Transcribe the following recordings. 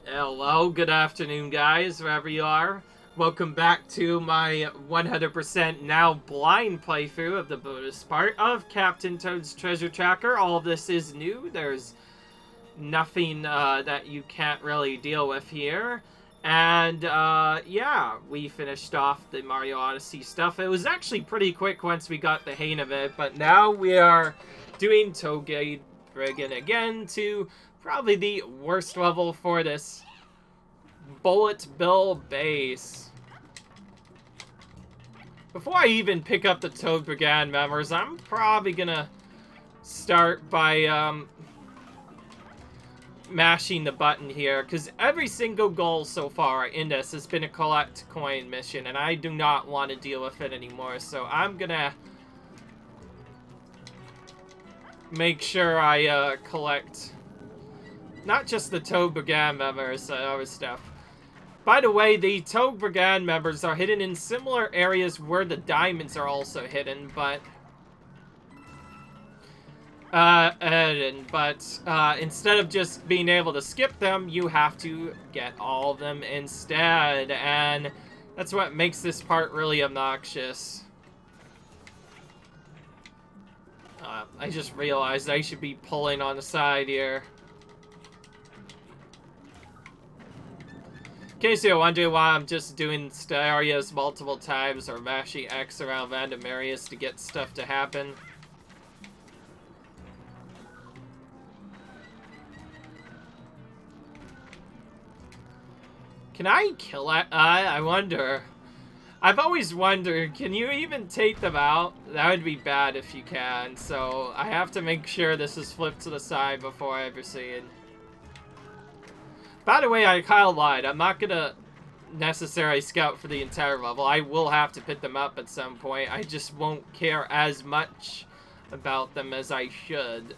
Hello, good afternoon, guys, wherever you are. Welcome back to my 100% now blind playthrough of the bonus part of Captain Toad's Treasure Tracker. All of this is new. There's nothing that you can't really deal with here. And, yeah, we finished off the Mario Odyssey stuff. It was actually pretty quick once we got the hang of it, but now we are doing Tobag Members again to probably the worst level for this bullet bill base. Before I even pick up the Tobag Members, I'm probably gonna start by mashing the button here, because every single goal so far in this has been a collect coin mission, and I do not want to deal with it anymore, so I'm gonna make sure I collect not just the Tobag Members, other stuff. By the way, the Tobag Members are hidden in similar areas where the diamonds are also hidden, but instead of just being able to skip them, you have to get all of them instead, and that's what makes this part really obnoxious. I just realized I should be pulling on the side here. In case you're wondering why I'm just doing areas multiple times or mashing X around random areas to get stuff to happen. Can I kill it? I wonder. I've always wondered, can you even take them out? That would be bad if you can, so I have to make sure this is flipped to the side before I ever see it. By the way, I kind of lied. I'm not gonna necessarily scout for the entire level. I will have to pick them up at some point. I just won't care as much about them as I should.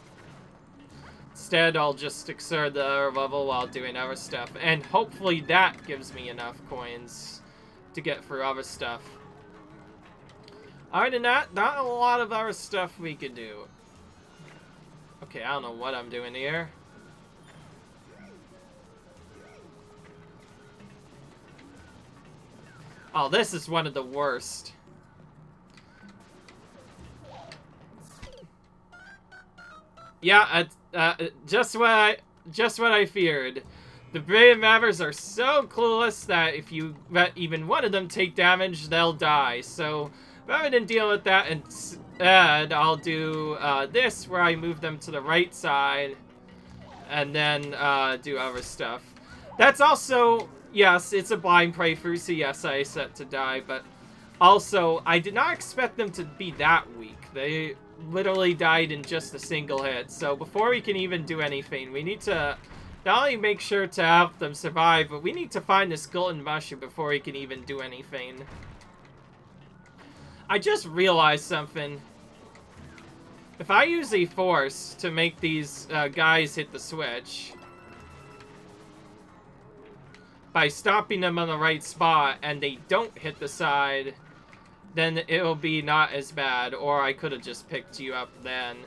Instead, I'll just exert the other level while doing other stuff. And hopefully that gives me enough coins to get through other stuff. Other than that, not a lot of other stuff we could do. Okay, I don't know what I'm doing here. Oh, this is one of the worst. Yeah, just what I feared. The brave Members are so clueless that if you let even one of them take damage, they'll die. So rather than deal with that instead, I'll do this, where I move them to the right side, and then do other stuff. That's also, yes, it's a blind playthrough, so yes, I set to die, but also, I did not expect them to be that weak. They literally died in just a single hit, so before we can even do anything, we need to not only make sure to have them survive, but we need to find this golden mushroom before we can even do anything. I just realized something. If I use a force to make these guys hit the switch, by stopping them on the right spot and they don't hit the side, then it'll be not as bad, or I could have just picked you up then.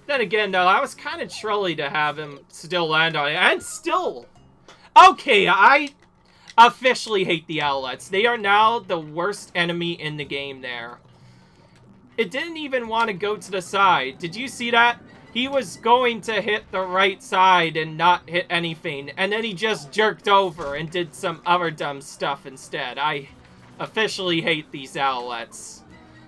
Then again, though, I was kind of trolly to have him still land on it, and still... Okay, I officially hate the owlets. They are now the worst enemy in the game there. It didn't even want to go to the side. Did you see that? He was going to hit the right side and not hit anything, and then he just jerked over and did some other dumb stuff instead. I officially hate these owlets.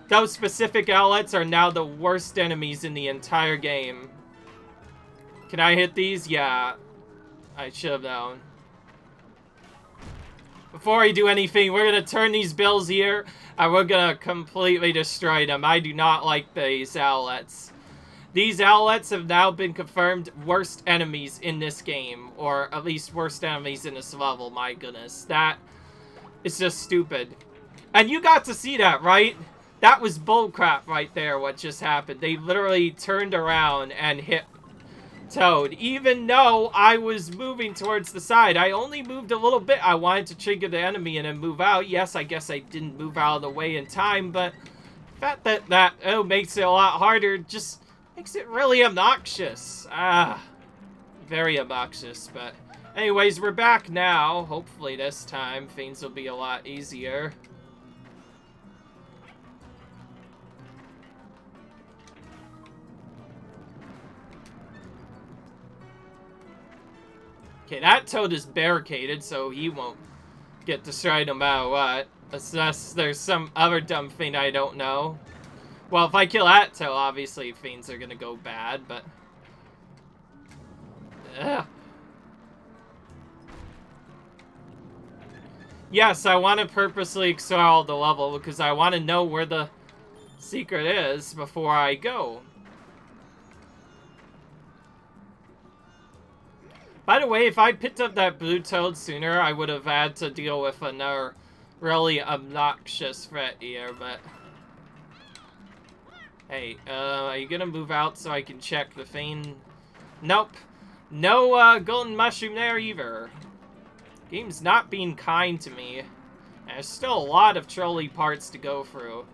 Those specific owlets are now the worst enemies in the entire game. Can I hit these? Yeah. I should have known. Before I do anything, we're going to turn these bills here, and we're going to completely destroy them. I do not like these owlets. These owlets have now been confirmed worst enemies in this game, or at least worst enemies in this level. My goodness, that is just stupid. And you got to see that, right? That was bullcrap right there, what just happened. They literally turned around and hit Toad, even though I was moving towards the side. I only moved a little bit. I wanted to trigger the enemy and then move out. Yes, I guess I didn't move out of the way in time, but the fact that makes it a lot harder just makes it really obnoxious. Very obnoxious, but Anyways, we're back now. Hopefully this time things will be a lot easier. Okay, that toad is barricaded, so he won't get destroyed no matter what. Unless there's some other dumb thing I don't know. Well, if I kill that toad, obviously things are gonna go bad, but... Ugh. Yes, I want to purposely explore the level because I want to know where the secret is before I go. By the way, if I picked up that blue toad sooner, I would have had to deal with another really obnoxious threat here, but... Hey, are you gonna move out so I can check the thing? Nope. No, golden mushroom there either. Game's not being kind to me. And there's still a lot of trolley parts to go through.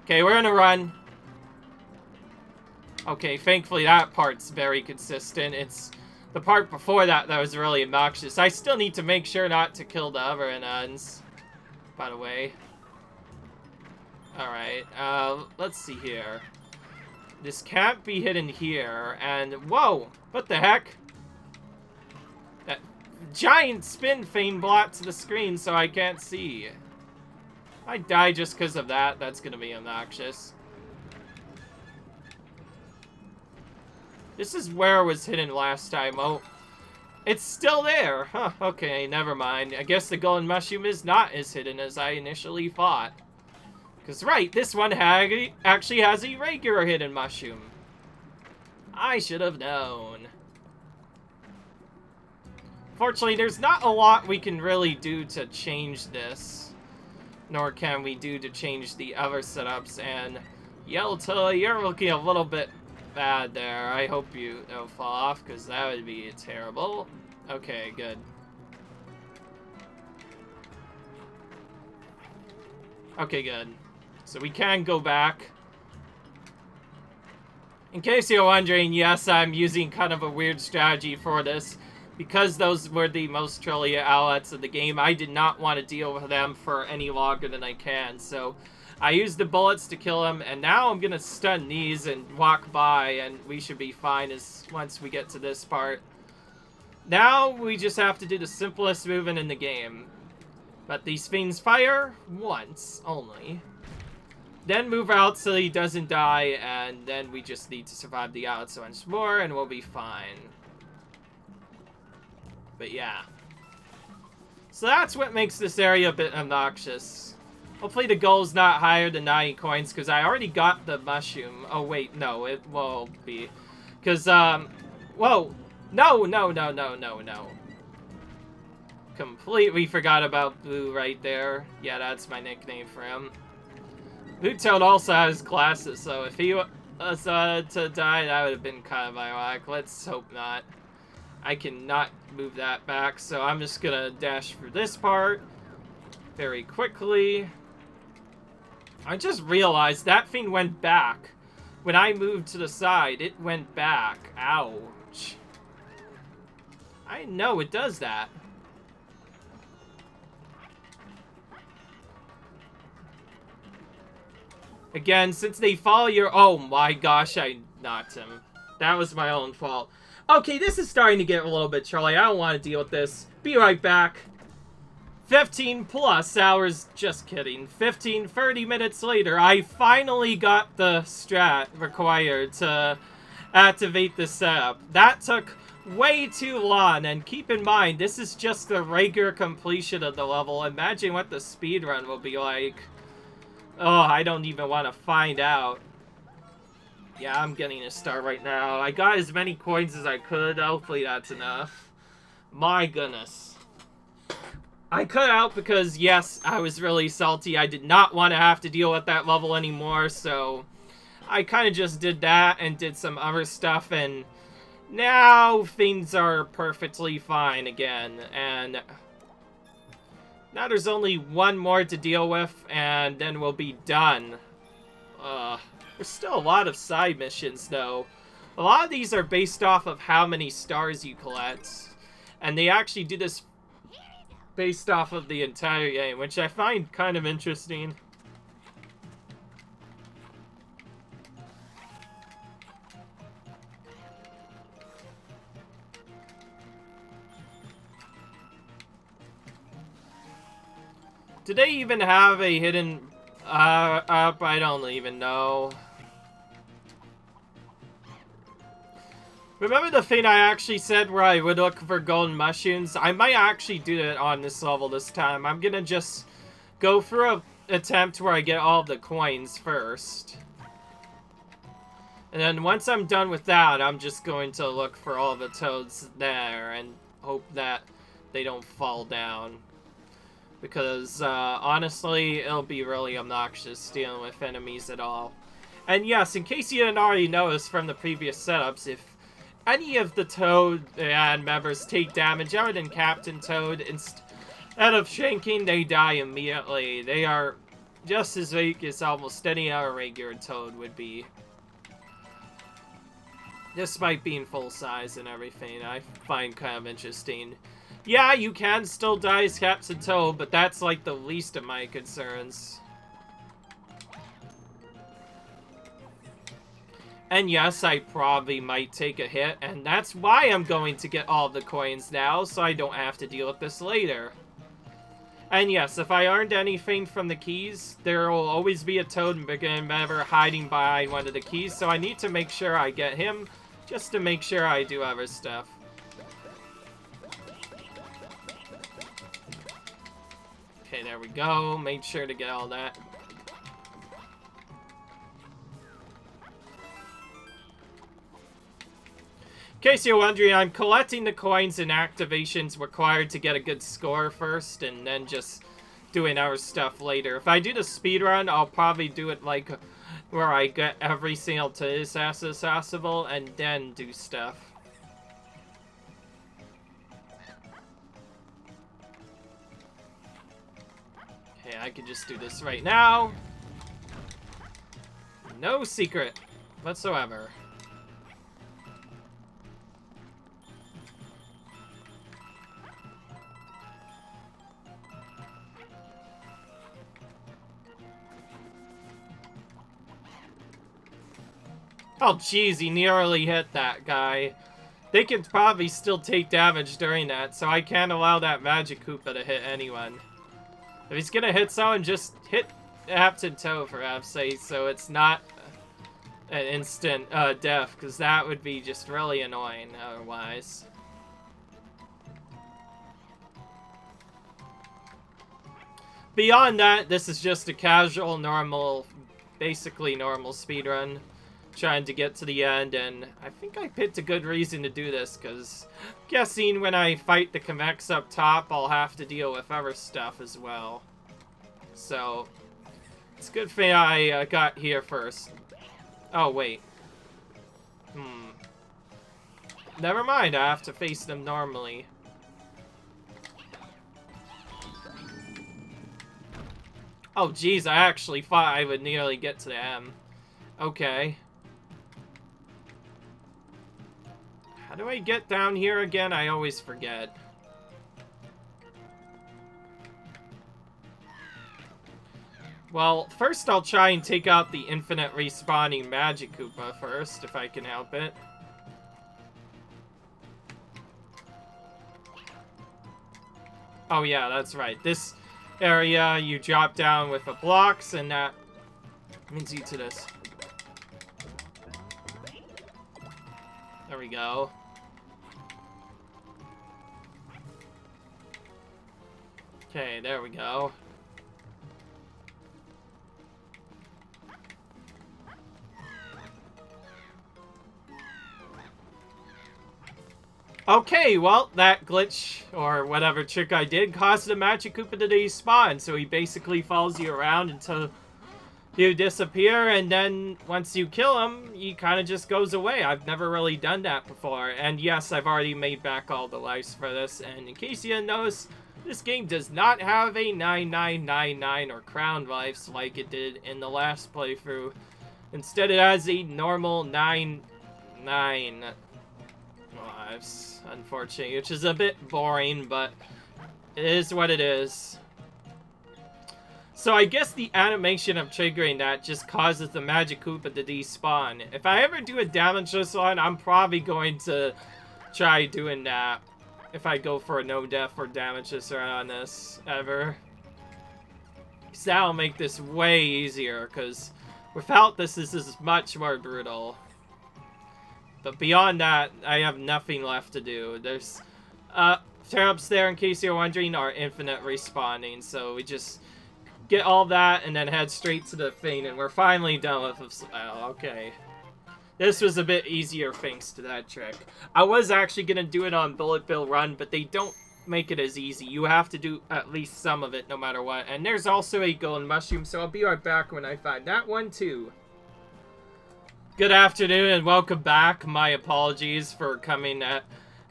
Okay, we're gonna run. Okay, thankfully that part's very consistent. It's the part before that that was really obnoxious. I still need to make sure not to kill the other nuns, by the way. Alright, let's see here. This can't be hidden here, and whoa! What the heck? That giant spin thing blocks the screen so I can't see. I die just because of that. That's gonna be obnoxious. This is where it was hidden last time. Oh, it's still there. Huh, okay, never mind. I guess the golden mushroom is not as hidden as I initially thought. Because, right, this one actually has a regular hidden mushroom. I should have known. Fortunately, there's not a lot we can really do to change this. Nor can we do to change the other setups. And, Yelta, you're looking a little bit bad there. I hope you don't fall off, because that would be terrible. Okay, good. Okay, good. So we can go back. In case you're wondering, yes, I'm using kind of a weird strategy for this. Because those were the most trolly outlets of the game, I did not want to deal with them for any longer than I can. So I used the bullets to kill them, and now I'm going to stun these and walk by, and we should be fine once we get to this part. Now we just have to do the simplest movement in the game. But these fiends fire once only. Then move out so he doesn't die, and then we just need to survive the outlets once more, and we'll be fine. But yeah. So that's what makes this area a bit obnoxious. Hopefully the goal's not higher than 90 coins, because I already got the mushroom. Oh wait, no, it will be. Because, whoa. No. Completely forgot about Blue right there. Yeah, that's my nickname for him. Blue Toad also has glasses, so if he was to die, that would have been kind of ironic. Let's hope not. I cannot move that back, so I'm just gonna dash through this part very quickly. I just realized that thing went back. When I moved to the side, it went back. Ouch. I know it does that. Again, since they follow your... Oh my gosh, I knocked him. That was my own fault. Okay, this is starting to get a little bit trolly. I don't want to deal with this. Be right back. 15 plus hours. Just kidding. 30 minutes later, I finally got the strat required to activate the setup. That took way too long, and keep in mind, this is just the regular completion of the level. Imagine what the speedrun will be like. Oh, I don't even want to find out. Yeah, I'm getting a start right now. I got as many coins as I could. Hopefully that's enough. My goodness. I cut out because, yes, I was really salty. I did not want to have to deal with that level anymore, so I kind of just did that and did some other stuff, and now things are perfectly fine again, and now there's only one more to deal with, and then we'll be done. There's still a lot of side missions, though. A lot of these are based off of how many stars you collect. And they actually do this based off of the entire game, which I find kind of interesting. Do they even have a hidden up? I don't even know. Remember the thing I actually said where I would look for golden mushrooms? I might actually do it on this level this time. I'm gonna just go through an attempt where I get all the coins first. And then once I'm done with that, I'm just going to look for all the toads there and hope that they don't fall down. Because, honestly, it'll be really obnoxious dealing with enemies at all. And yes, in case you didn't already notice from the previous setups, if any of the Toad members take damage other than Captain Toad, instead of shanking, they die immediately. They are just as weak as almost any other regular Toad would be. Despite being full size and everything, I find kind of interesting. Yeah, you can still die as Captain Toad, but that's like the least of my concerns. And yes, I probably might take a hit, and that's why I'm going to get all the coins now, so I don't have to deal with this later. And yes, if I earned anything from the keys, there will always be a Toad member hiding behind one of the keys, so I need to make sure I get him, just to make sure I do other stuff. Okay, there we go. Made sure to get all that. In case you're wondering, I'm collecting the coins and activations required to get a good score first, and then just doing our stuff later. If I do the speedrun, I'll probably do it like where I get every single task as possible, and then do stuff. Okay, I can just do this right now. No secret whatsoever. Oh, jeez, he nearly hit that guy. They can probably still take damage during that, so I can't allow that Magic Koopa to hit anyone. If he's gonna hit someone, just hit Captain Toad for F's sake, so it's not an instant death, because that would be just really annoying otherwise. Beyond that, this is just a casual, normal, basically normal speedrun. Trying to get to the end, and I think I picked a good reason to do this, because I'm guessing when I fight the Kamex up top, I'll have to deal with other stuff as well. So, it's a good thing I got here first. Oh, wait. Never mind, I have to face them normally. Oh, geez, I actually thought I would nearly get to the M. Okay. How do I get down here again? I always forget. Well, first I'll try and take out the infinite respawning Magic Koopa first, if I can help it. Oh yeah, that's right. This area, you drop down with the blocks, and that means you to this. There we go. Okay, there we go. Okay, well, that glitch, or whatever trick I did, caused the Magic Koopa to despawn, so he basically follows you around until you disappear, and then once you kill him, he kind of just goes away. I've never really done that before, and yes, I've already made back all the lives for this, and in case you didn't notice, this game does not have a 9999 or crown lives like it did in the last playthrough. Instead, it has a normal 9 9 lives, unfortunately, which is a bit boring, but it is what it is. So I guess the animation of triggering that just causes the Magic Koopa to despawn. If I ever do a damageless one, I'm probably going to try doing that. If I go for a no death or damageless run on this, ever. Because that'll make this way easier, because without this is much more brutal. But beyond that, I have nothing left to do. There's, turnips there, in case you're wondering, are infinite respawning, so we just get all that and then head straight to the thing, and we're finally done with it. Oh, okay. This was a bit easier thanks to that trick. I was actually going to do it on Bullet Bill Run, but they don't make it as easy. You have to do at least some of it no matter what. And there's also a golden mushroom, so I'll be right back when I find that one too. Good afternoon and welcome back. My apologies for coming at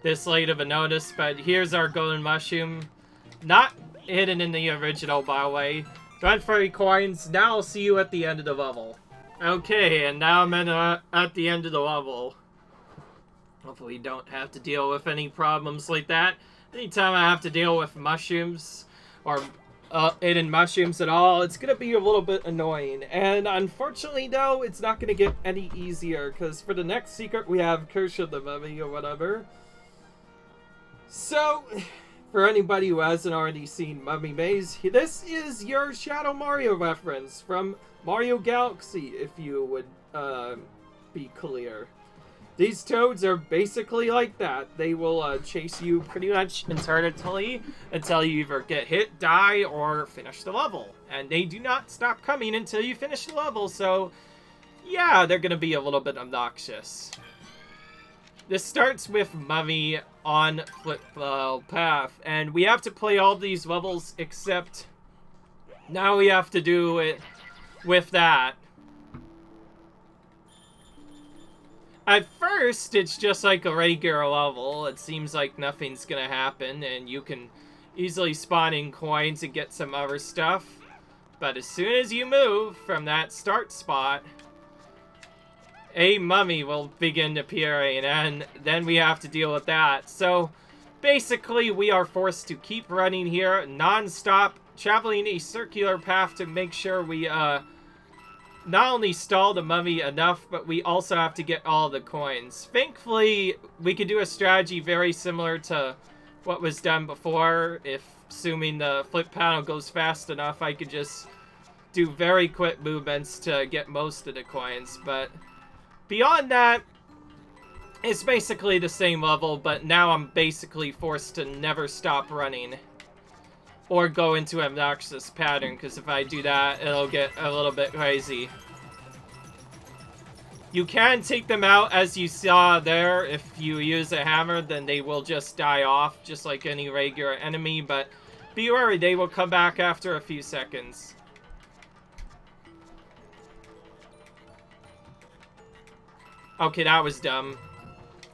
this late of a notice, but here's our golden mushroom. Not hidden in the original, by the way. 23 coins. Now I'll see you at the end of the level. Okay, and now I'm at the end of the level. Hopefully don't have to deal with any problems like that. Anytime I have to deal with mushrooms, or hidden mushrooms at all, it's gonna be a little bit annoying. And unfortunately, though, it's not gonna get any easier, because for the next secret we have Curse of the Mummy or whatever. So, for anybody who hasn't already seen Mummy Maze, this is your Shadow Mario reference from Mario Galaxy, if you would be clear. These toads are basically like that. They will chase you pretty much eternally until you either get hit, die, or finish the level. And they do not stop coming until you finish the level, so yeah, they're gonna be a little bit obnoxious. This starts with Mummy on Flipflop path, and we have to play all these levels except now we have to do it with that. At first, it's just like a regular level. It seems like nothing's gonna happen, and you can easily spawn in coins and get some other stuff. But as soon as you move from that start spot, a mummy will begin appearing, and then we have to deal with that. So, basically, we are forced to keep running here non-stop, traveling a circular path to make sure we, not only stall the mummy enough, but we also have to get all the coins. Thankfully, we could do a strategy very similar to what was done before. If, assuming the flip panel goes fast enough, I could just do very quick movements to get most of the coins. But beyond that, it's basically the same level, but now I'm basically forced to never stop running. Or go into an obnoxious pattern, because if I do that, it'll get a little bit crazy. You can take them out, as you saw there. If you use a hammer, then they will just die off, just like any regular enemy, but be wary, they will come back after a few seconds. Okay, that was dumb.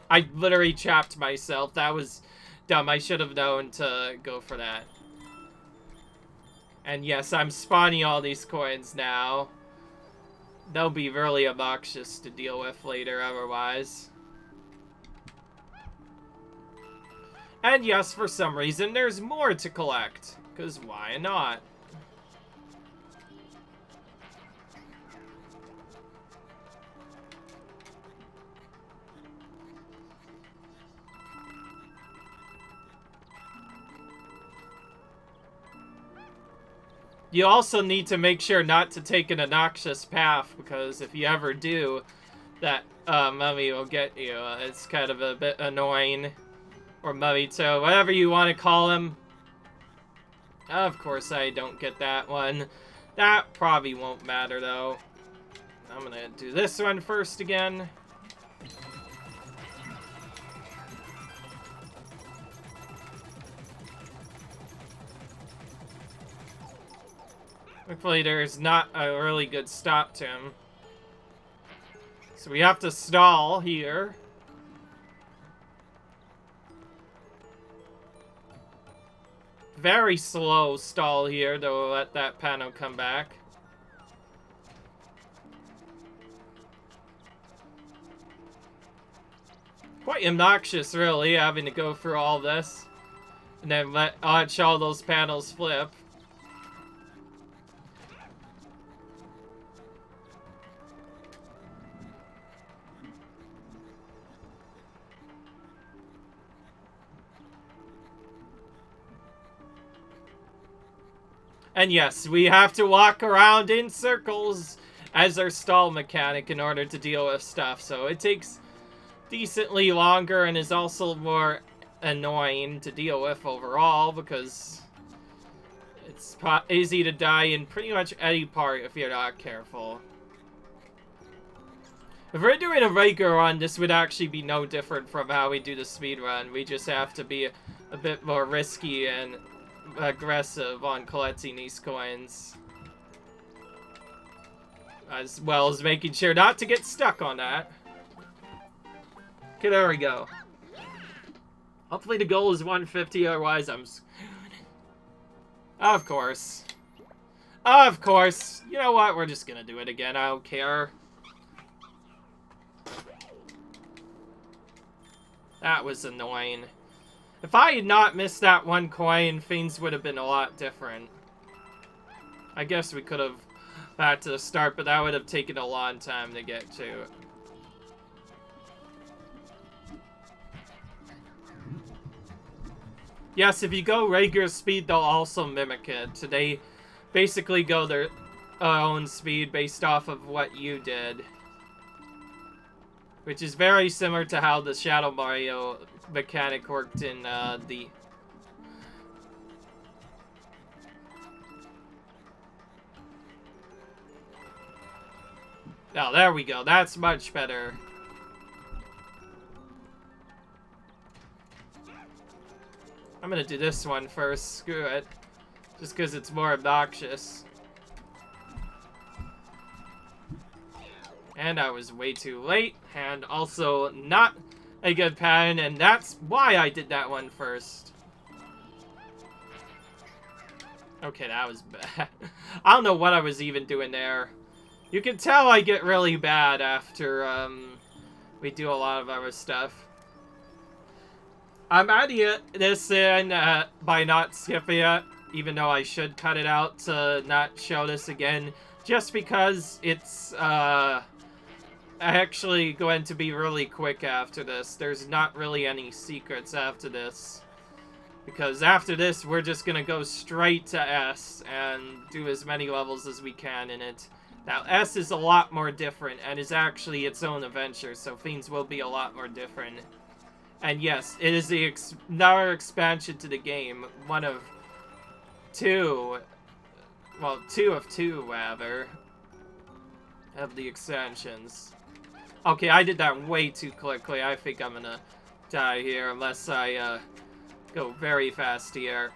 I literally trapped myself. That was dumb. I should have known to go for that. And yes, I'm spawning all these coins now. They'll be really obnoxious to deal with later otherwise. And yes, for some reason, there's more to collect. Because why not? You also need to make sure not to take an obnoxious path, because if you ever do, that mummy will get you. It's kind of a bit annoying. Or mummy toe, whatever you want to call him. Of course I don't get that one. That probably won't matter though. I'm gonna do this one first again. Hopefully there's not a really good stop to him. So we have to stall here. Very slow stall here to let that panel come back. quite obnoxious, really, having to go through all this. And then watch all those panels flip. And yes, we have to walk around in circles as our stall mechanic in order to deal with stuff. So it takes decently longer and is also more annoying to deal with overall because it's easy to die in pretty much any part if you're not careful. If we're doing a regular run, this would actually be no different from how we do the speed run. We just have to be a bit more risky and aggressive on collecting these coins. As well as making sure not to get stuck on that. Okay, there we go. Hopefully the goal is 150, otherwise I'm screwed. Of course. Of course. You know what? We're just gonna do it again. I don't care. That was annoying. If I had not missed that one coin, things would have been a lot different. I guess we could have back to the start, but that would have taken a long time to get to. Yes, if you go regular speed, they'll also mimic it. So they basically go their own speed based off of what you did. Which is very similar to how the Shadow Mario mechanic worked in the... Oh, there we go. That's much better. I'm gonna do this one first. Screw it. Just because it's more obnoxious. And I was way too late, and also not a good pattern, and that's why I did that one first. Okay, that was bad. I don't know what I was even doing there. You can tell I get really bad after we do a lot of other stuff. I'm adding this in by not skipping it, even though I should cut it out to not show this again, just because it's actually going to be really quick after this. There's not really any secrets after this. Because after this, we're just gonna go straight to S and do as many levels as we can in it. Now, S is a lot more different and is actually its own adventure, so things will be a lot more different. And yes, it is another expansion to the game. One of two. Well, two of two, rather. Of the expansions. Okay, I did that way too quickly. I think I'm gonna die here unless I go very fast here.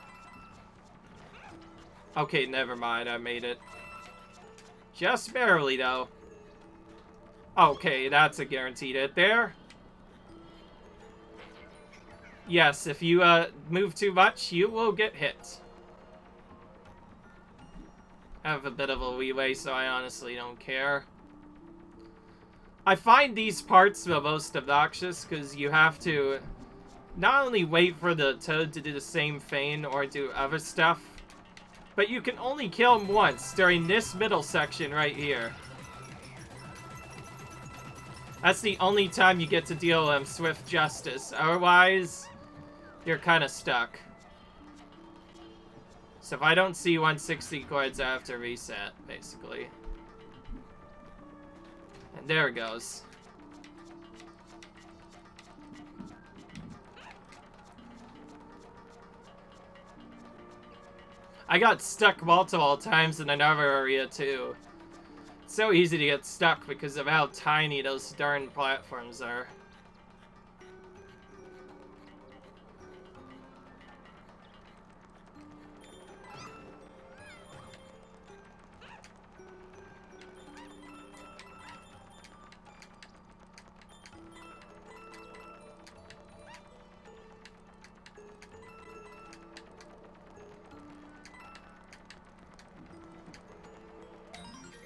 Okay, never mind. I made it. Just barely, though. Okay, that's a guaranteed hit there. Yes, if you move too much, you will get hit. I have a bit of a leeway, so I honestly don't care. I find these parts the most obnoxious because you have to not only wait for the toad to do the same thing or do other stuff, but you can only kill him once during this middle section right here. That's the only time you get to deal with him swift justice. Otherwise, you're kind of stuck. So if I don't see 160 coins, I have to reset, basically. And there it goes. I got stuck multiple times in another area, too. It's so easy to get stuck because of how tiny those darn platforms are.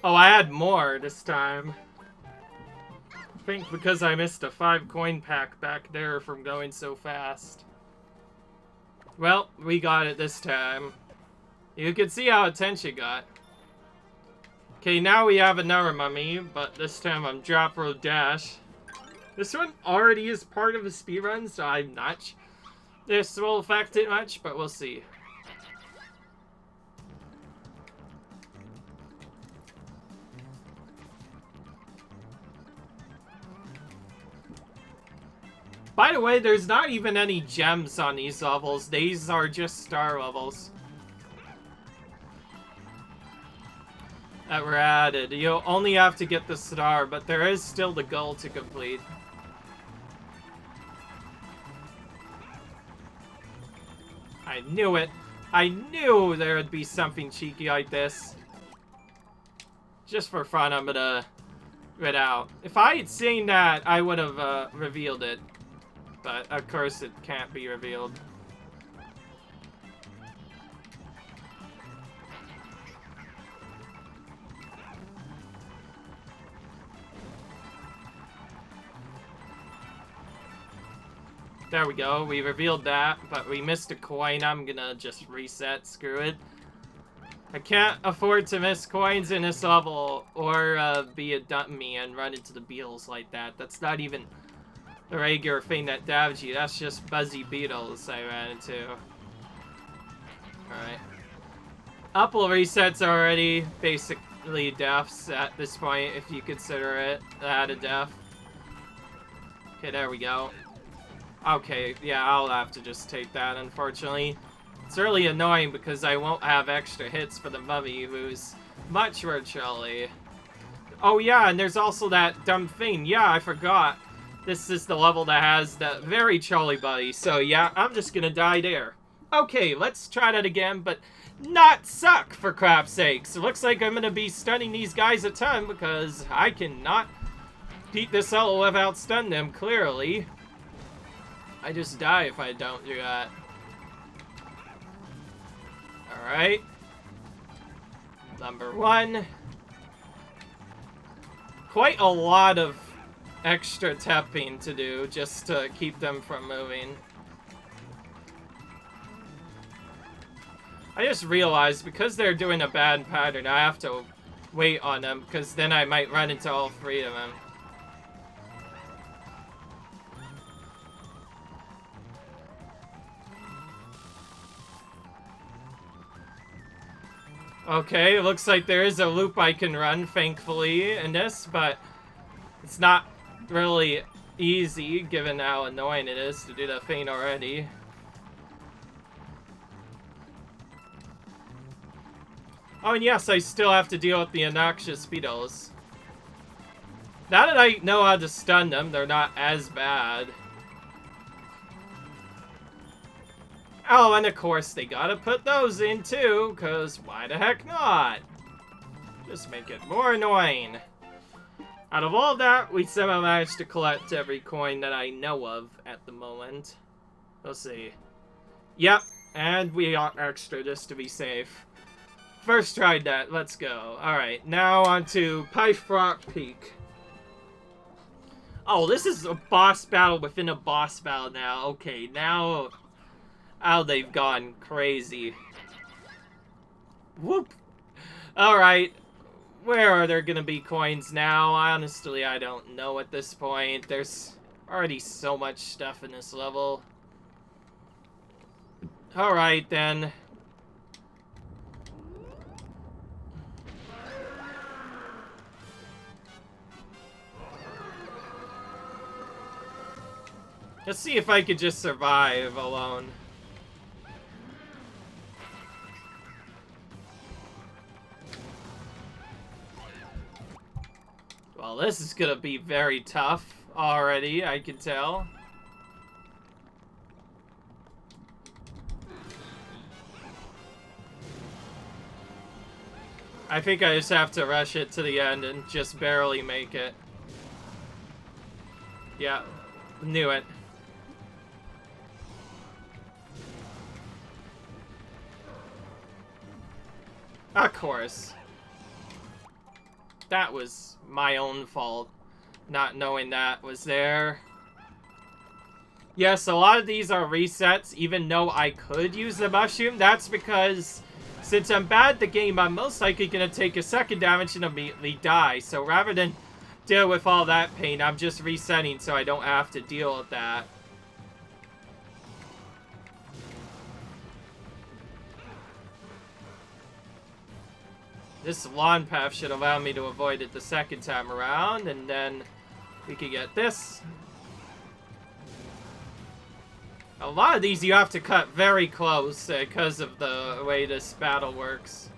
Oh, I had more this time. think because I missed a 5 coin pack back there from going so fast. Well, we got it this time. You can see how intense it got. Okay, now we have another mummy, but this time I'm drop roll dash. This one already is part of a speedrun, so I'm not sure this will affect it much, but we'll see. By the way, there's not even any gems on these levels. These are just star levels that were added. You'll only have to get the star, but there is still the goal to complete. I knew it. I knew there would be something cheeky like this. Just for fun, I'm gonna read out. If I had seen that, I would have revealed it. But, of course, it can't be revealed. There we go, we revealed that, but we missed a coin. I'm gonna just reset, screw it. I can't afford to miss coins in this level, or be a dummy and run into the beetles like that. That's not even the regular thing that dabs you, that's just buzzy beetles I ran into. Alright. Apple resets already, basically deaths at this point, if you consider it that a death. Okay, there we go. Okay, yeah, I'll have to just take that, unfortunately. It's really annoying because I won't have extra hits for the mummy, who's much more Charlie. Oh yeah, and there's also that dumb thing. Yeah, I forgot. This is the level that has the very Charlie buddy, so yeah, I'm just gonna die there. Okay, let's try that again, but not suck, for crap's sakes. It looks like I'm gonna be stunning these guys a ton, because I cannot beat this level without stunning them, clearly. I just die if I don't do that. Alright. Number 1. Quite a lot of extra tapping to do just to keep them from moving. I just realized because they're doing a bad pattern, I have to wait on them because then I might run into all 3 of them. Okay, it looks like there is a loop I can run, thankfully, in this, but it's not really easy, given how annoying it is to do that thing already. Oh, and yes, I still have to deal with the obnoxious beetles. Now that I know how to stun them, they're not as bad. Oh, and of course they gotta put those in too, cause why the heck not? Just make it more annoying. Out of all that, we somehow managed to collect every coin that I know of at the moment. Let's see. Yep, and we got extra just to be safe. First tried that, let's go. Alright, now on to Flipflop Peak. Oh, this is a boss battle within a boss battle now. Okay, now... Oh, they've gone crazy. Whoop! Alright. Where are there gonna be coins now? Honestly, I don't know at this point. There's already so much stuff in this level. Alright, then. Let's see if I could just survive alone. Well, this is gonna be very tough already, I can tell. I think I just have to rush it to the end and just barely make it. Yeah, knew it. Of course. That was my own fault. Not knowing that was there. Yes, a lot of these are resets, even though I could use the mushroom. That's because, since I'm bad at the game, I'm most likely going to take a second damage and immediately die. So rather than deal with all that pain, I'm just resetting so I don't have to deal with that. This lawn path should allow me to avoid it the second time around, and then we can get this. A lot of these you have to cut very close because of the way this battle works.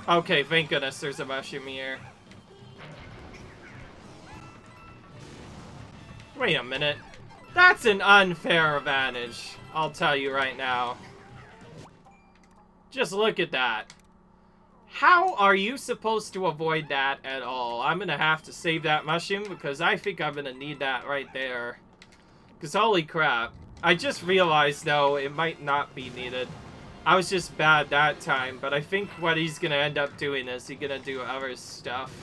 Okay, thank goodness there's a mushroom here. Wait a minute. That's an unfair advantage, I'll tell you right now. Just look at that. How are you supposed to avoid that at all? I'm gonna have to save that mushroom because I think I'm gonna need that right there. Because holy crap. I just realized though it might not be needed. I was just bad that time, but I think what he's gonna end up doing is he's gonna do other stuff.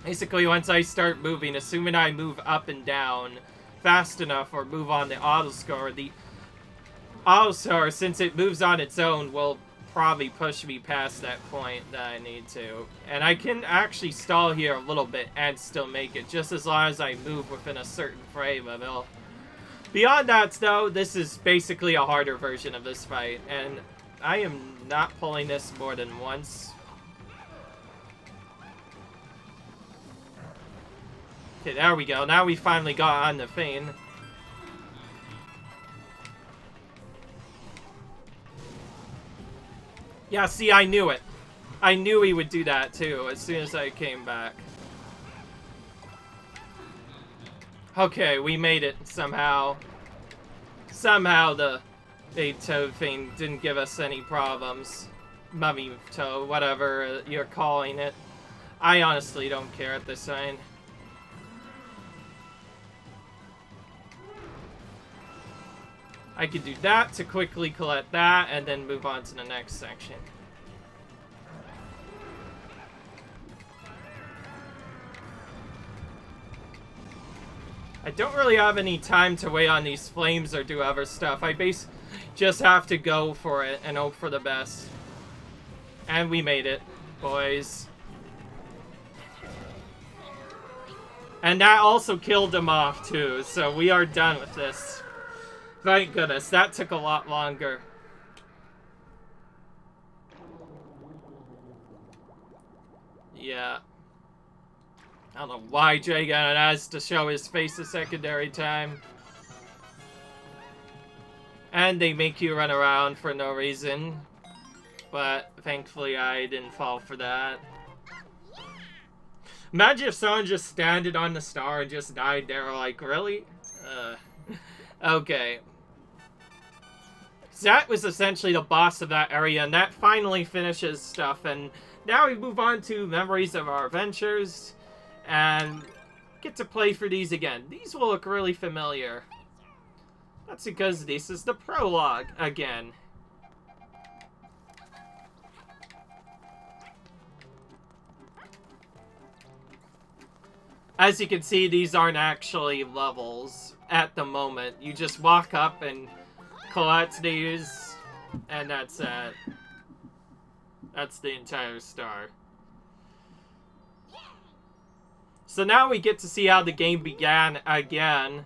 Basically, once I start moving, assuming I move up and down fast enough or move on the auto score, the auto score, since it moves on its own, will probably push me past that point that I need to. And I can actually stall here a little bit and still make it, just as long as I move within a certain frame level. Beyond that, though, this is basically a harder version of this fight, and I am not pulling this more than once. Okay, there we go. Now we finally got on the feign. Yeah, see, I knew it. I knew he would do that, too, as soon as I came back. Okay, we made it, somehow. Somehow the toad thing didn't give us any problems. Mummy toad, whatever you're calling it. I honestly don't care at this point. I could do that to quickly collect that, and then move on to the next section. I don't really have any time to wait on these flames or do other stuff. I just have to go for it and hope for the best. And we made it, boys. And that also killed him off, too, so we are done with this. Thank goodness, that took a lot longer. Yeah. I don't know why Dragon has to show his face a secondary time. And they make you run around for no reason. But thankfully I didn't fall for that. Imagine if someone just standed on the star and just died there, like, really? Okay. So that was essentially the boss of that area, and that finally finishes stuff. And now we move on to Memories of Our Adventures, and get to play for these again. These will look really familiar. That's because this is the prologue again. As you can see, these aren't actually levels at the moment. You just walk up and collect these, and that's it. That's the entire star. So now we get to see how the game began again.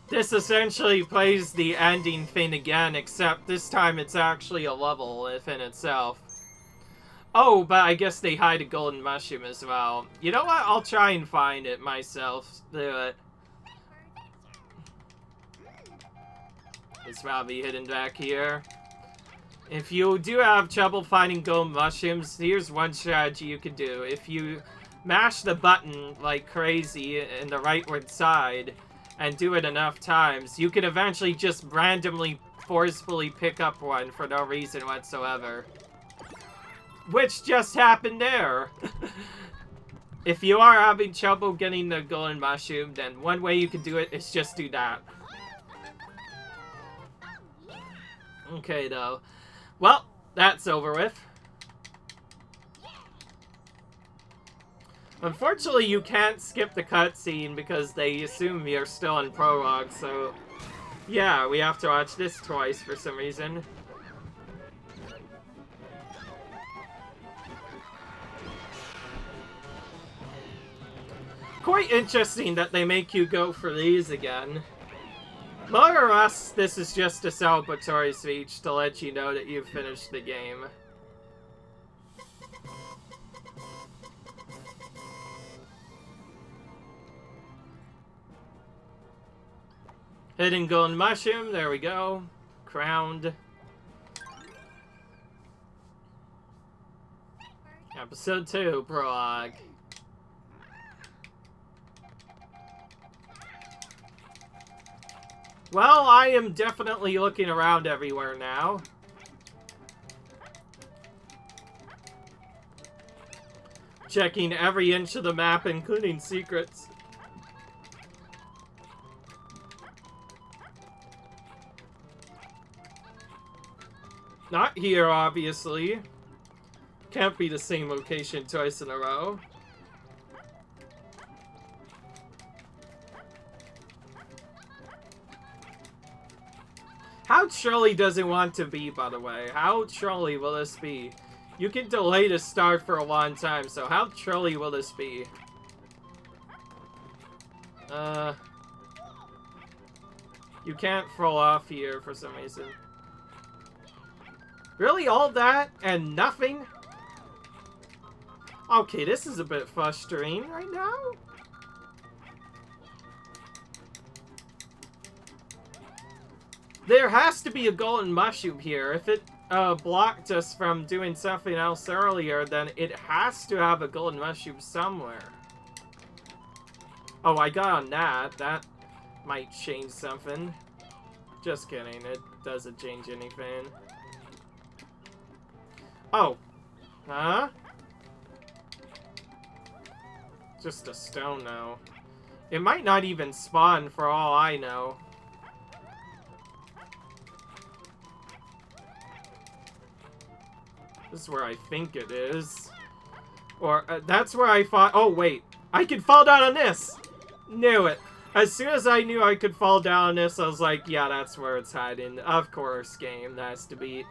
This essentially plays the ending thing again, except this time it's actually a level within itself. Oh, but I guess they hide a golden mushroom as well. You know what? I'll try and find it myself. Do it. It's probably hidden back here. If you do have trouble finding golden mushrooms, here's one strategy you could do. If you mash the button like crazy in the rightward side and do it enough times, you can eventually just randomly, forcefully pick up one for no reason whatsoever. Which just happened there. If you are having trouble getting the golden mushroom, then one way you can do it is just do that. Okay, though. Well, that's over with. Unfortunately, you can't skip the cutscene because they assume you're still in prologue, so... yeah, we have to watch this twice for some reason. Quite interesting that they make you go for these again. More or less, this is just a celebratory speech to let you know that you've finished the game. Hidden golden mushroom, there we go. Crowned. Episode 2, prologue. Well, I am definitely looking around everywhere now. Checking every inch of the map, including secrets. Not here, obviously. Can't be the same location twice in a row. How trolly does it want to be, by the way? How trolly will this be? You can delay the start for a long time, so how trolly will this be? You can't fall off here for some reason. Really? All that and nothing? Okay, this is a bit frustrating right now. There has to be a golden mushroom here. If it blocked us from doing something else earlier, then it has to have a golden mushroom somewhere. Oh, I got on that. That might change something. Just kidding. It doesn't change anything. Oh. Huh? Just a stone now. It might not even spawn for all I know. This is where I think it is. Or, that's where I thought... oh, wait. I could fall down on this! Knew it. As soon as I knew I could fall down on this, I was like, yeah, that's where it's hiding. Of course, game. That has to be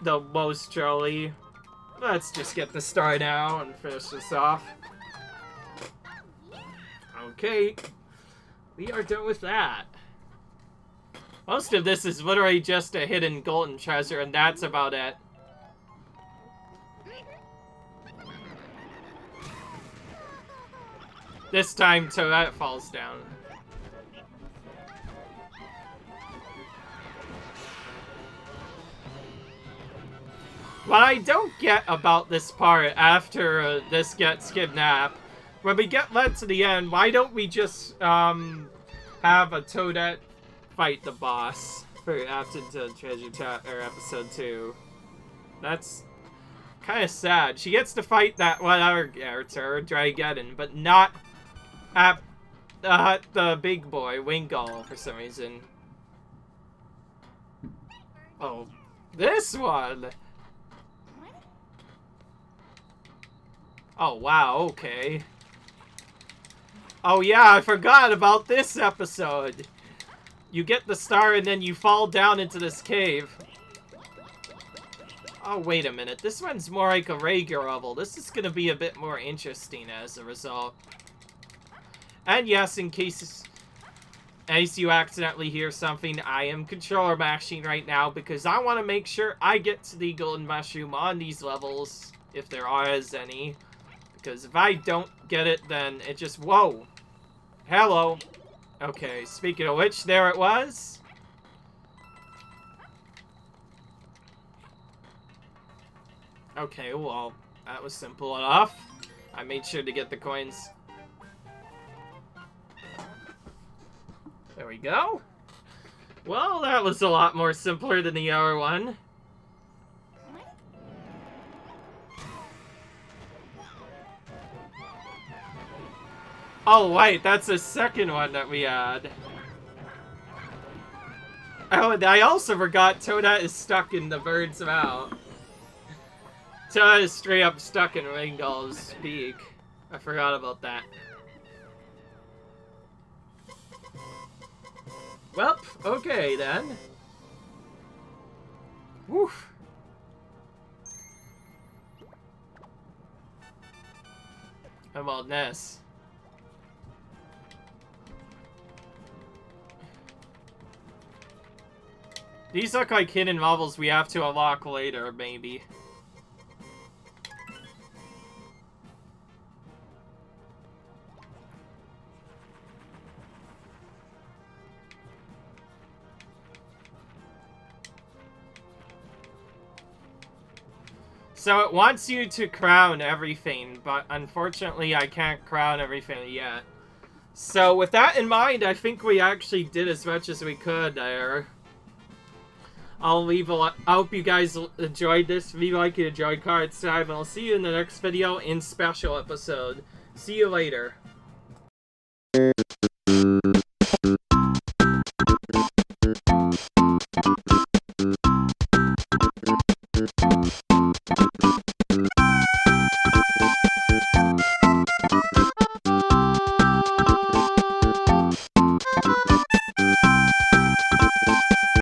the most trolly. Let's just get the star now and finish this off. Okay. We are done with that. Most of this is literally just a hidden golden treasure, and that's about it. This time, Toadette falls down. What I don't get about this part after this gets kidnapped, when we get led to the end, why don't we just have a Toadette fight the boss for after the treasure or episode 2? That's kind of sad. She gets to fight that one other character, Dragon, but not at the big boy, Wingull, for some reason. Oh, this one! Oh, wow, okay. Oh, yeah, I forgot about this episode. You get the star and then you fall down into this cave. Oh, wait a minute. This one's more like a regular level. This is going to be a bit more interesting as a result. And yes, in case you accidentally hear something, I am controller mashing right now because I want to make sure I get to the golden mushroom on these levels, if there is any. Because if I don't get it, then it just... whoa. Hello. Okay, speaking of which, there it was. Okay, well, that was simple enough. I made sure to get the coins. There we go. Well, that was a lot more simpler than the other one. Oh, wait, that's the second one that we had. Oh, and I also forgot Toadette is stuck in the bird's mouth. Toadette is straight up stuck in Ringdoll's beak. I forgot about that. Well, okay then. Woof. How about this? These look like hidden levels we have to unlock later, maybe. So it wants you to crown everything, but unfortunately I can't crown everything yet. So with that in mind, I think we actually did as much as we could there. I'll leave a lot. I hope you guys enjoyed this. If you like it, enjoyed cards time, and I'll see you in the next video in special episode. See you later.